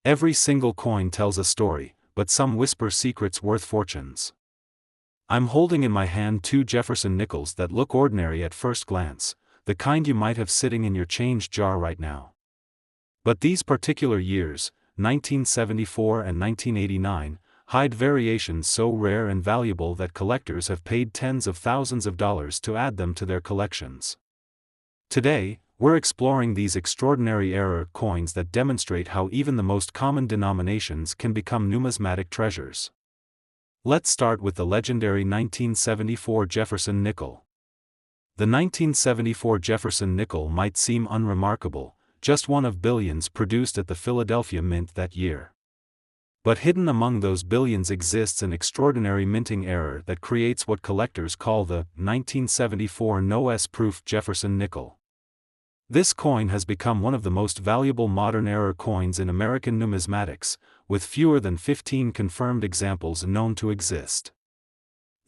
Every single coin tells a story, but some whisper secrets worth fortunes. I'm holding in my hand two Jefferson Nickels that look ordinary at first glance, the kind you might have sitting in your change jar right now. But these particular years, 1974 and 1989, hide variations so rare and valuable that collectors have paid tens of thousands of dollars to add them to their collections. Today, we're exploring these extraordinary error coins that demonstrate how even the most common denominations can become numismatic treasures. Let's start with the legendary 1974 Jefferson Nickel. The 1974 Jefferson Nickel might seem unremarkable, just one of billions produced at the Philadelphia Mint that year. But hidden among those billions exists an extraordinary minting error that creates what collectors call the 1974 no-S-proof Jefferson Nickel. This coin has become one of the most valuable modern error coins in American numismatics, with fewer than 15 confirmed examples known to exist.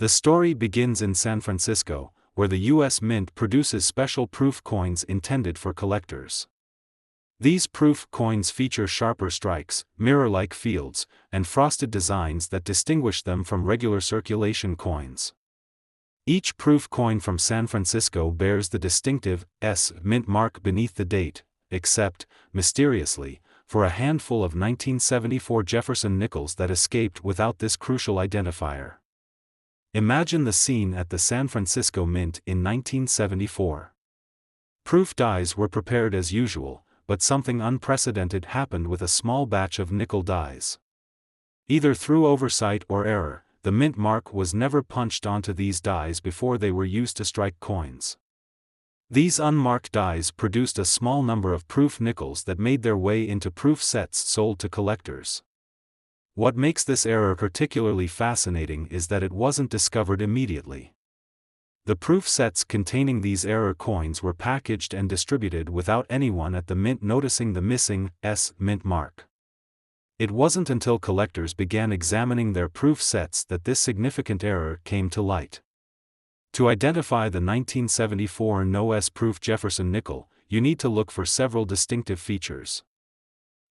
The story begins in San Francisco, where the U.S. Mint produces special proof coins intended for collectors. These proof coins feature sharper strikes, mirror-like fields, and frosted designs that distinguish them from regular circulation coins. Each proof coin from San Francisco bears the distinctive S mint mark beneath the date, except, mysteriously, for a handful of 1974 Jefferson Nickels that escaped without this crucial identifier. Imagine the scene at the San Francisco Mint in 1974. Proof dies were prepared as usual, but something unprecedented happened with a small batch of nickel dies. Either through oversight or error, the mint mark was never punched onto these dies before they were used to strike coins. These unmarked dies produced a small number of proof nickels that made their way into proof sets sold to collectors. What makes this error particularly fascinating is that it wasn't discovered immediately. The proof sets containing these error coins were packaged and distributed without anyone at the mint noticing the missing S mint mark. It wasn't until collectors began examining their proof sets that this significant error came to light. To identify the 1974 no-S proof Jefferson Nickel, you need to look for several distinctive features.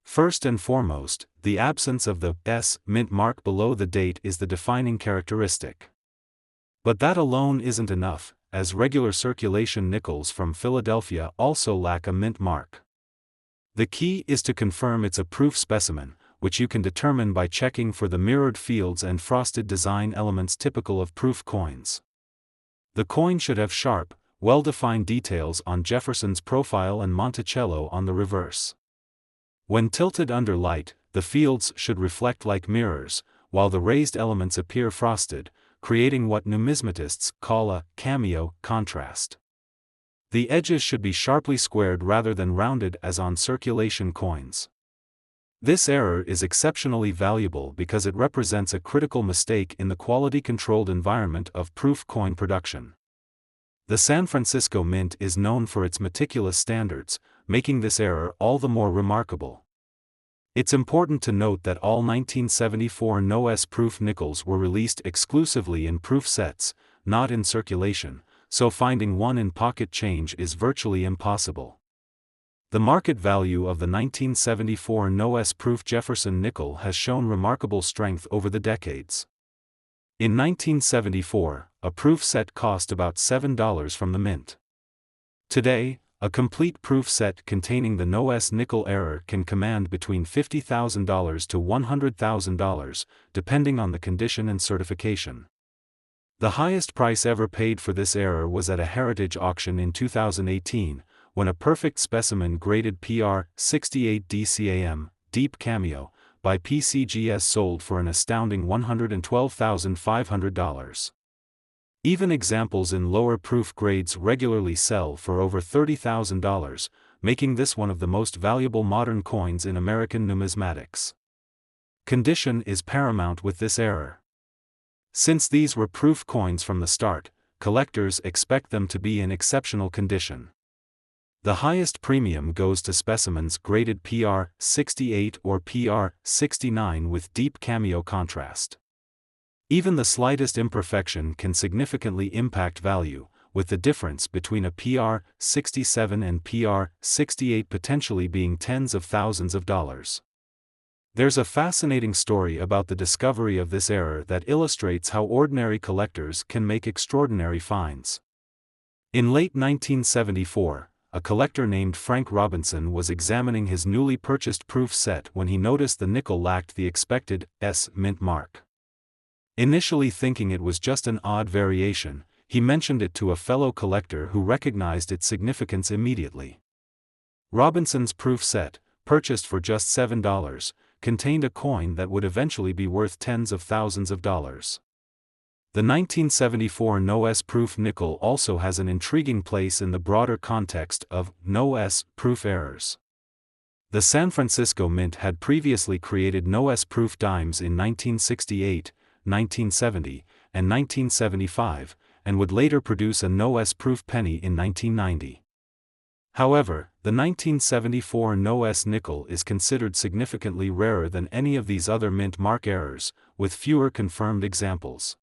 First and foremost, the absence of the S mint mark below the date is the defining characteristic. But that alone isn't enough, as regular circulation nickels from Philadelphia also lack a mint mark. The key is to confirm it's a proof specimen, which you can determine by checking for the mirrored fields and frosted design elements typical of proof coins. The coin should have sharp, well-defined details on Jefferson's profile and Monticello on the reverse. When tilted under light, the fields should reflect like mirrors, while the raised elements appear frosted, creating what numismatists call a cameo contrast. The edges should be sharply squared rather than rounded as on circulation coins. This error is exceptionally valuable because it represents a critical mistake in the quality-controlled environment of proof coin production. The San Francisco Mint is known for its meticulous standards, making this error all the more remarkable. It's important to note that all 1974 no-S proof nickels were released exclusively in proof sets, not in circulation, so finding one in pocket change is virtually impossible. The market value of the 1974 no-S proof Jefferson Nickel has shown remarkable strength over the decades. In 1974, a proof set cost about $7 from the mint. Today, a complete proof set containing the no-S nickel error can command between $50,000 to $100,000, depending on the condition and certification. The highest price ever paid for this error was at a heritage auction in 2018, when a perfect specimen graded PR 68 DCAM, Deep Cameo, by PCGS sold for an astounding $112,500. Even examples in lower proof grades regularly sell for over $30,000, making this one of the most valuable modern coins in American numismatics. Condition is paramount with this error. Since these were proof coins from the start, collectors expect them to be in exceptional condition. The highest premium goes to specimens graded PR 68 or PR 69 with deep cameo contrast. Even the slightest imperfection can significantly impact value, with the difference between a PR 67 and PR 68 potentially being tens of thousands of dollars. There's a fascinating story about the discovery of this error that illustrates how ordinary collectors can make extraordinary finds. In late 1974, a collector named Frank Robinson was examining his newly purchased proof set when he noticed the nickel lacked the expected S mint mark. Initially thinking it was just an odd variation, he mentioned it to a fellow collector who recognized its significance immediately. Robinson's proof set, purchased for just $7, contained a coin that would eventually be worth tens of thousands of dollars. The 1974 no-S proof nickel also has an intriguing place in the broader context of no-S proof errors. The San Francisco Mint had previously created no-S proof dimes in 1968, 1970, and 1975, and would later produce a no-S proof penny in 1990. However, the 1974 no-S nickel is considered significantly rarer than any of these other mint mark errors, with fewer confirmed examples.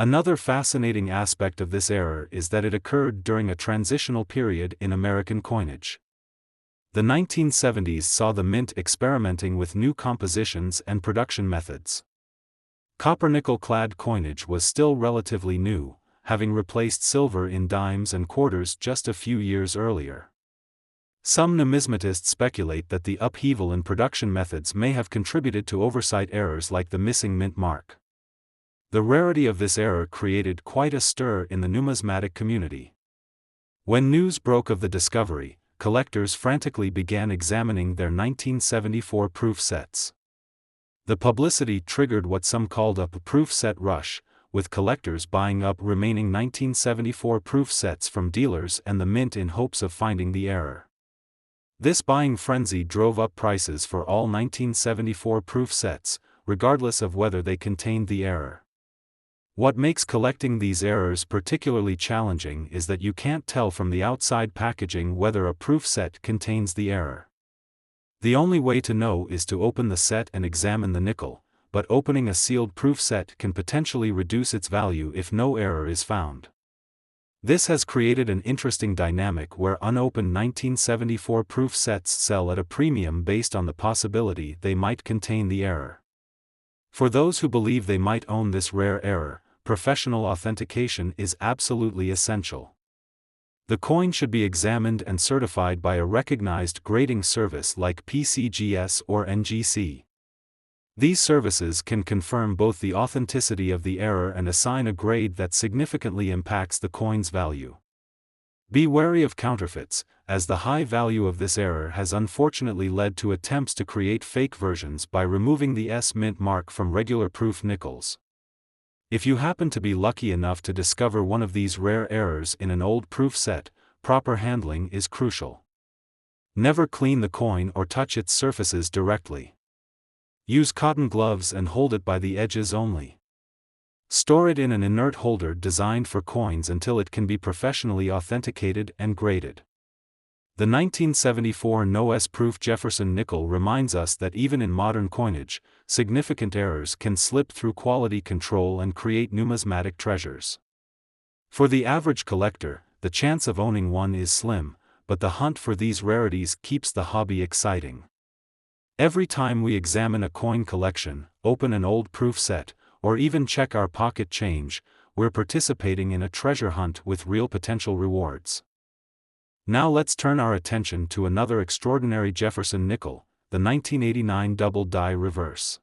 Another fascinating aspect of this error is that it occurred during a transitional period in American coinage. The 1970s saw the mint experimenting with new compositions and production methods. Copper-nickel-clad coinage was still relatively new, having replaced silver in dimes and quarters just a few years earlier. Some numismatists speculate that the upheaval in production methods may have contributed to oversight errors like the missing mint mark. The rarity of this error created quite a stir in the numismatic community. When news broke of the discovery, collectors frantically began examining their 1974 proof sets. The publicity triggered what some called a proof set rush, with collectors buying up remaining 1974 proof sets from dealers and the mint in hopes of finding the error. This buying frenzy drove up prices for all 1974 proof sets, regardless of whether they contained the error. What makes collecting these errors particularly challenging is that you can't tell from the outside packaging whether a proof set contains the error. The only way to know is to open the set and examine the nickel, but opening a sealed proof set can potentially reduce its value if no error is found. This has created an interesting dynamic where unopened 1974 proof sets sell at a premium based on the possibility they might contain the error. For those who believe they might own this rare error, professional authentication is absolutely essential. The coin should be examined and certified by a recognized grading service like PCGS or NGC. These services can confirm both the authenticity of the error and assign a grade that significantly impacts the coin's value. Be wary of counterfeits, as the high value of this error has unfortunately led to attempts to create fake versions by removing the S mint mark from regular proof nickels. If you happen to be lucky enough to discover one of these rare errors in an old proof set, proper handling is crucial. Never clean the coin or touch its surfaces directly. Use cotton gloves and hold it by the edges only. Store it in an inert holder designed for coins until it can be professionally authenticated and graded. The 1974 no-S proof Jefferson Nickel reminds us that even in modern coinage, significant errors can slip through quality control and create numismatic treasures. For the average collector, the chance of owning one is slim, but the hunt for these rarities keeps the hobby exciting. Every time we examine a coin collection, open an old proof set, or even check our pocket change, we're participating in a treasure hunt with real potential rewards. Now let's turn our attention to another extraordinary Jefferson Nickel, the 1989 double die reverse.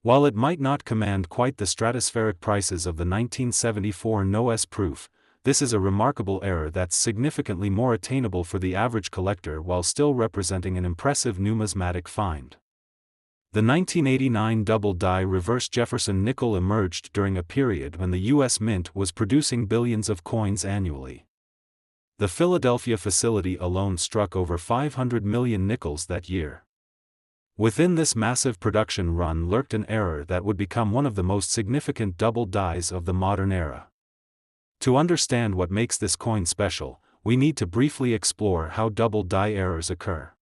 While it might not command quite the stratospheric prices of the 1974 no-S proof, this is a remarkable error that's significantly more attainable for the average collector while still representing an impressive numismatic find. The 1989 double die reverse Jefferson Nickel emerged during a period when the U.S. Mint was producing billions of coins annually. The Philadelphia facility alone struck over 500 million nickels that year. Within this massive production run lurked an error that would become one of the most significant double dies of the modern era. To understand what makes this coin special, we need to briefly explore how double die errors occur.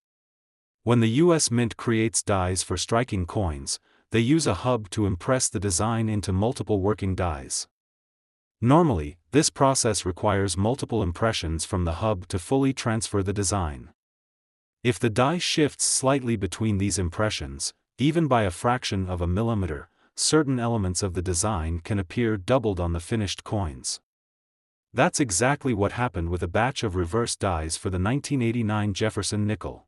When the U.S. Mint creates dies for striking coins, they use a hub to impress the design into multiple working dies. Normally, this process requires multiple impressions from the hub to fully transfer the design. If the die shifts slightly between these impressions, Even by a fraction of a millimeter, certain elements of the design can appear doubled on the finished coins. That's exactly what happened with a batch of reverse dies for the 1989 Jefferson Nickel.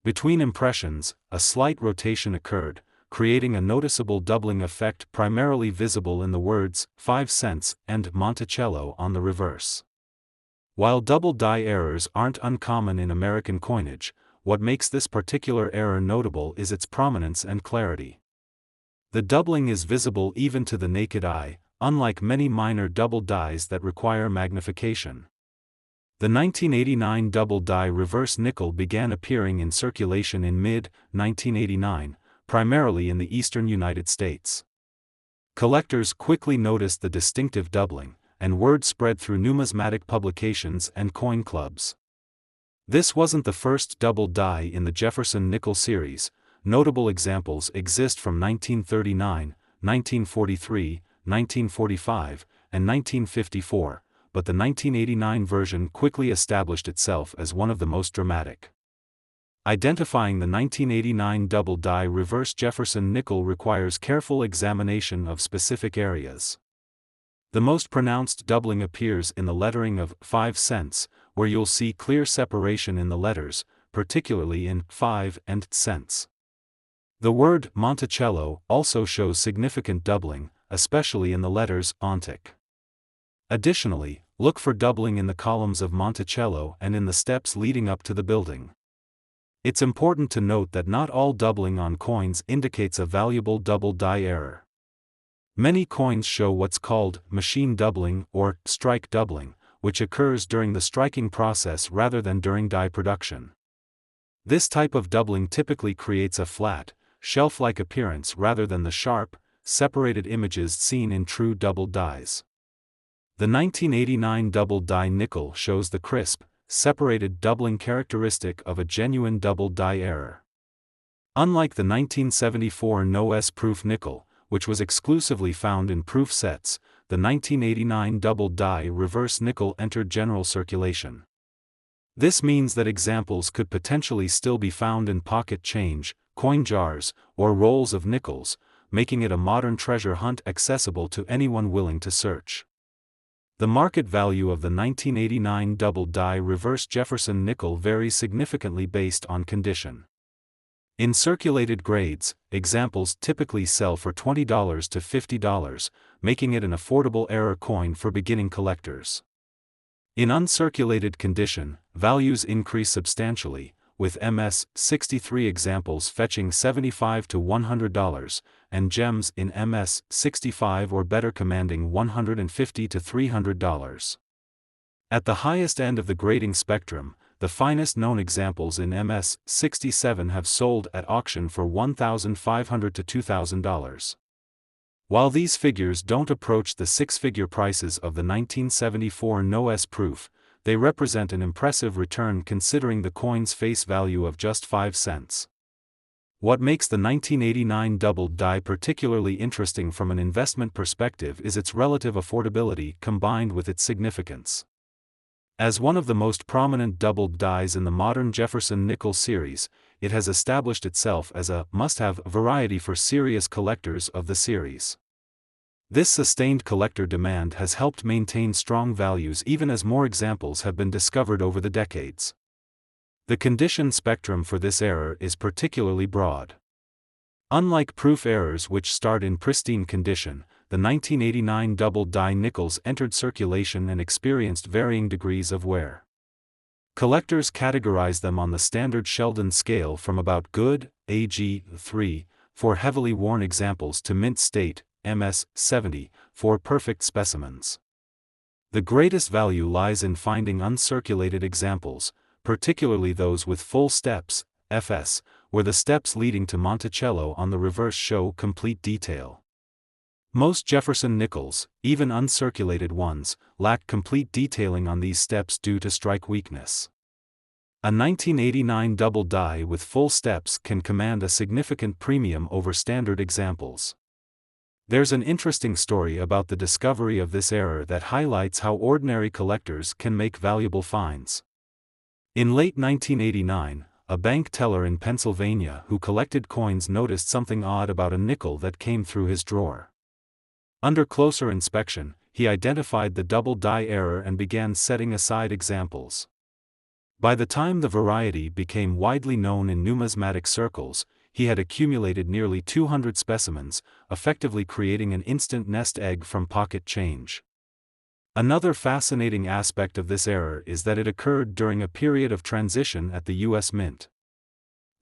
Between impressions, a slight rotation occurred, creating a noticeable doubling effect primarily visible in the words 5 cents and Monticello on the reverse. While double die errors aren't uncommon in American coinage, what makes this particular error notable is its prominence and clarity. The doubling is visible even to the naked eye, unlike many minor double dies that require magnification. The 1989 double die reverse nickel began appearing in circulation in mid-1989, primarily in the eastern United States. Collectors quickly noticed the distinctive doubling, and word spread through numismatic publications and coin clubs. This wasn't the first double die in the Jefferson Nickel series. Notable examples exist from 1939, 1943, 1945, and 1954, but the 1989 version quickly established itself as one of the most dramatic. Identifying the 1989 double die reverse Jefferson Nickel requires careful examination of specific areas. The most pronounced doubling appears in the lettering of 5 cents, where you'll see clear separation in the letters, particularly in 5 and cents. The word Monticello also shows significant doubling, especially in the letters ontic. Additionally, look for doubling in the columns of Monticello and in the steps leading up to the building. It's important to note that not all doubling on coins indicates a valuable double die error. Many coins show what's called machine doubling or strike doubling, which occurs during the striking process rather than during die production. This type of doubling typically creates a flat, shelf-like appearance rather than the sharp, separated images seen in true double dies. The 1989 double die nickel shows the crisp, separated doubling characteristic of a genuine double die error. Unlike the 1974 no-S proof nickel, which was exclusively found in proof sets, the 1989 double die reverse nickel entered general circulation. This means that examples could potentially still be found in pocket change, coin jars, or rolls of nickels, making it a modern treasure hunt accessible to anyone willing to search. The market value of the 1989 double die reverse Jefferson Nickel varies significantly based on condition. In circulated grades, examples typically sell for $20 to $50, making it an affordable error coin for beginning collectors. In uncirculated condition, values increase substantially, with MS-63 examples fetching $75 to $100, and gems in MS-65 or better commanding $150 to $300. At the highest end of the grading spectrum, the finest known examples in MS-67 have sold at auction for $1,500 to $2,000. While these figures don't approach the six-figure prices of the 1974 no-S proof, they represent an impressive return considering the coin's face value of just 5 cents. What makes the 1989 double die particularly interesting from an investment perspective is its relative affordability combined with its significance. As one of the most prominent doubled dies in the modern Jefferson Nickel series, it has established itself as a must-have variety for serious collectors of the series. This sustained collector demand has helped maintain strong values even as more examples have been discovered over the decades. The condition spectrum for this error is particularly broad. Unlike proof errors which start in pristine condition, the 1989 double die nickels entered circulation and experienced varying degrees of wear. Collectors categorize them on the standard Sheldon scale from about good, AG3, for heavily worn examples to mint state, MS-70, for perfect specimens. The greatest value lies in finding uncirculated examples, particularly those with full steps, FS, where the steps leading to Monticello on the reverse show complete detail. Most Jefferson nickels, even uncirculated ones, lack complete detailing on these steps due to strike weakness. A 1989 double die with full steps can command a significant premium over standard examples. There's an interesting story about the discovery of this error that highlights how ordinary collectors can make valuable finds. In late 1989, a bank teller in Pennsylvania who collected coins noticed something odd about a nickel that came through his drawer. Under closer inspection, he identified the double die error and began setting aside examples. By the time the variety became widely known in numismatic circles, he had accumulated nearly 200 specimens, effectively creating an instant nest egg from pocket change. Another fascinating aspect of this error is that it occurred during a period of transition at the U.S. Mint.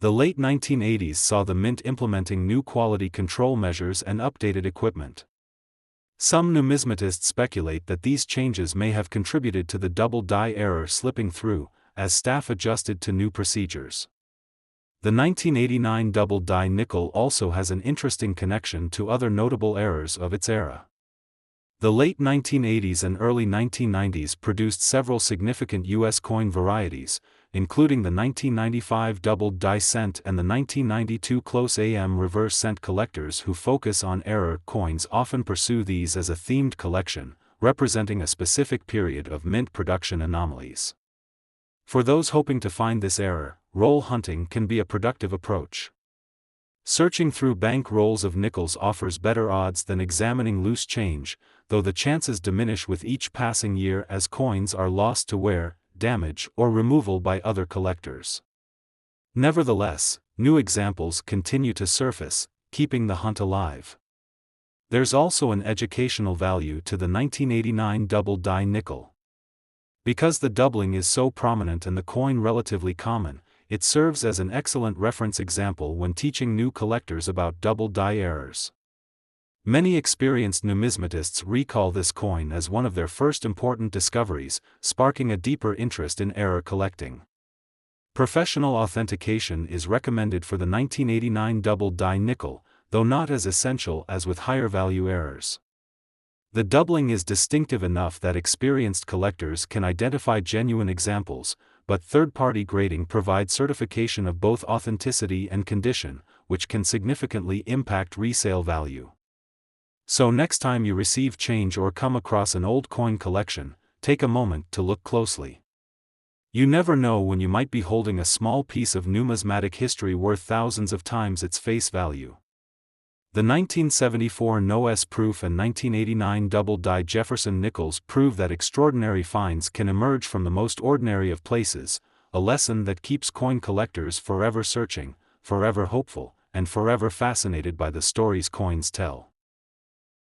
The late 1980s saw the Mint implementing new quality control measures and updated equipment. Some numismatists speculate that these changes may have contributed to the double die error slipping through, as staff adjusted to new procedures. The 1989 double die nickel also has an interesting connection to other notable errors of its era. The late 1980s and early 1990s produced several significant U.S. coin varieties, including the 1995 double die cent and the 1992 close AM reverse cent. Collectors who focus on error coins often pursue these as a themed collection, representing a specific period of mint production anomalies. For those hoping to find this error, roll hunting can be a productive approach. Searching through bank rolls of nickels offers better odds than examining loose change, though the chances diminish with each passing year as coins are lost to wear, damage, or removal by other collectors. Nevertheless, new examples continue to surface, keeping the hunt alive. There's also an educational value to the 1989 double die nickel. Because the doubling is so prominent and the coin relatively common, it serves as an excellent reference example when teaching new collectors about double die errors. Many experienced numismatists recall this coin as one of their first important discoveries, sparking a deeper interest in error collecting. Professional authentication is recommended for the 1989 double die nickel, though not as essential as with higher value errors. The doubling is distinctive enough that experienced collectors can identify genuine examples, but third-party grading provides certification of both authenticity and condition, which can significantly impact resale value. So next time you receive change or come across an old coin collection, take a moment to look closely. You never know when you might be holding a small piece of numismatic history worth thousands of times its face value. The 1974 no-S proof and 1989 double die Jefferson Nickels prove that extraordinary finds can emerge from the most ordinary of places, a lesson that keeps coin collectors forever searching, forever hopeful, and forever fascinated by the stories coins tell.